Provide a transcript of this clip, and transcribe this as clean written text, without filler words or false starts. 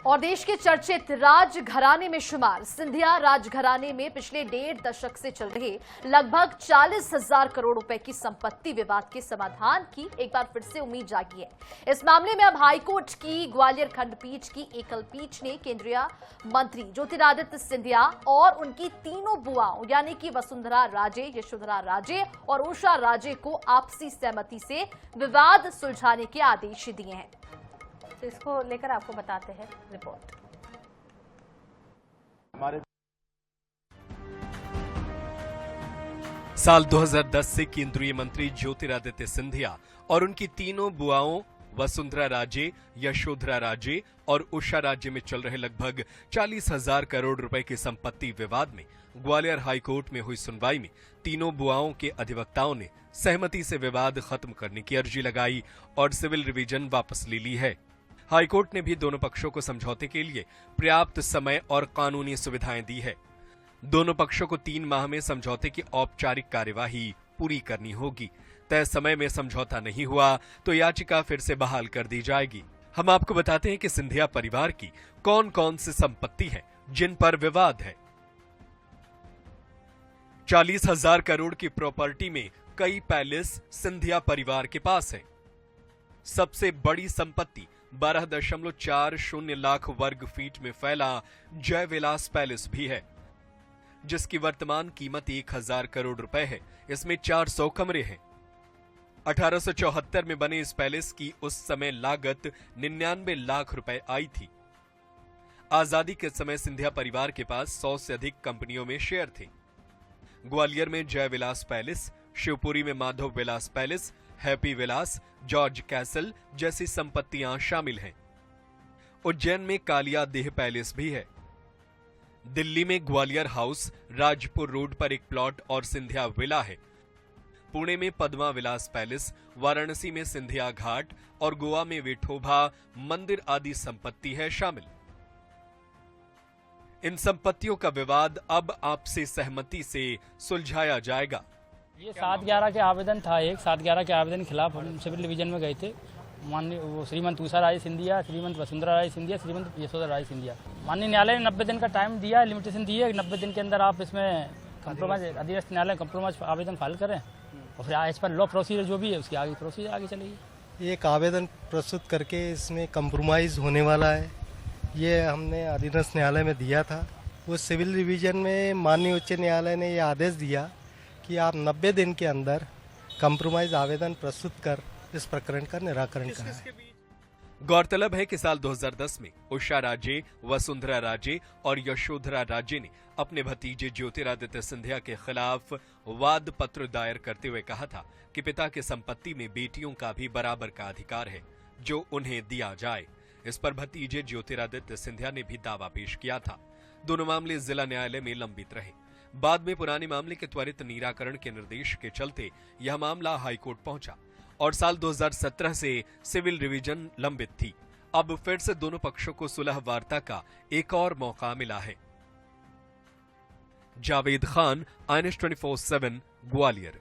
और देश के चर्चित राजघराने में शुमार सिंधिया राजघराने में पिछले 1.5 दशक से चल रहे लगभग 40,000 करोड़ रुपए की संपत्ति विवाद के समाधान की एक बार फिर से उम्मीद जागी है। इस मामले में अब हाईकोर्ट की ग्वालियर खंडपीठ की एकल पीठ ने केंद्रीय मंत्री ज्योतिरादित्य सिंधिया और उनकी तीनों बुआओं यानी कि वसुंधरा राजे, यशोधरा राजे और उषा राजे को आपसी सहमति से विवाद सुलझाने के आदेश दिए हैं। तो इसको लेकर आपको बताते हैं रिपोर्ट। साल 2010 से केंद्रीय मंत्री ज्योतिरादित्य सिंधिया और उनकी तीनों बुआओं वसुंधरा राजे, यशोधरा राजे और उषा राजे में चल रहे लगभग 40,000 करोड़ रुपए की संपत्ति विवाद में ग्वालियर हाईकोर्ट में हुई सुनवाई में तीनों बुआओं के अधिवक्ताओं ने सहमति से विवाद खत्म करने की अर्जी लगाई और सिविल रिवीजन वापस ले ली है। हाईकोर्ट ने भी दोनों पक्षों को समझौते के लिए पर्याप्त समय और कानूनी सुविधाएं दी है। दोनों पक्षों को 3 माह में समझौते की औपचारिक कार्यवाही पूरी करनी होगी। तय समय में समझौता नहीं हुआ तो याचिका फिर से बहाल कर दी जाएगी। हम आपको बताते हैं कि सिंधिया परिवार की कौन कौन सी संपत्ति है जिन पर विवाद है। 40,000 करोड़ की प्रॉपर्टी में कई पैलेस सिंधिया परिवार के पास है। सबसे बड़ी संपत्ति 12.40 लाख वर्ग फीट में फैला जय विलास पैलेस भी है, जिसकी वर्तमान कीमत 1,000 करोड़ रुपए है। इसमें 400 कमरे हैं। 1874 में बने इस पैलेस की उस समय लागत 99 लाख रुपए आई थी। आजादी के समय सिंधिया परिवार के पास 100 से अधिक कंपनियों में शेयर थे। ग्वालियर में जय विलास पैलेस, शिवपुरी में माधव विलास पैलेस, हैप्पी विलास, जॉर्ज कैसल जैसी संपत्तियां शामिल हैं। उज्जैन में कालिया देह पैलेस भी है। दिल्ली में ग्वालियर हाउस, राजपुर रोड पर एक प्लॉट और सिंधिया विला है। पुणे में पद्मा विलास पैलेस, वाराणसी में सिंधिया घाट और गोवा में विठोबा मंदिर आदि संपत्ति है शामिल। इन संपत्तियों का विवाद अब आपसी सहमति से सुलझाया जाएगा। ये 7/11 के आवेदन था। 7/11 के आवेदन के खिलाफ हम सिविल डिवीजन में गए थे। माननीय श्रीमंत उषा राजे सिंधिया, श्रीमंत वसुंधरा राजे सिंधिया, श्रीमंत यशोधरा राजे सिंधिया। माननीय न्यायालय ने 90 दिन का टाइम दिया, लिमिटेशन दी है। 90 दिन के अंदर आप इसमें कंप्रोमाइज, अधीनस्थ न्यायालय कंप्रोमाइज आवेदन फाइल करें और फिर इस पर लॉ प्रोसीजर जो भी है उसकी आगे प्रोसीजर आगे चलेगी। एक आवेदन प्रस्तुत करके इसमें कंप्रोमाइज होने वाला है, ये हमने अधीनस्थ न्यायालय में दिया था। वो सिविल रिवीजन में माननीय उच्च न्यायालय ने ये आदेश दिया कि आप 90 दिन के अंदर कंप्रोमाइज आवेदन प्रस्तुत कर इस प्रकरण का निराकरण करें। गौरतलब है कि साल 2010 में उषा राजे, वसुंधरा राजे और यशोधरा राजे ने अपने भतीजे ज्योतिरादित्य सिंधिया के खिलाफ वाद पत्र दायर करते हुए कहा था कि पिता की संपत्ति में बेटियों का भी बराबर का अधिकार है जो उन्हें दिया जाए। इस पर भतीजे ज्योतिरादित्य सिंधिया ने भी दावा पेश किया था। दोनों मामले जिला न्यायालय में लंबित रहे। बाद में पुराने मामले के त्वरित निराकरण के निर्देश के चलते यह मामला हाईकोर्ट पहुंचा और साल 2017 से सिविल रिवीजन लंबित थी। अब फिर से दोनों पक्षों को सुलह वार्ता का एक और मौका मिला है। जावेद खान, INS 24/7 ग्वालियर।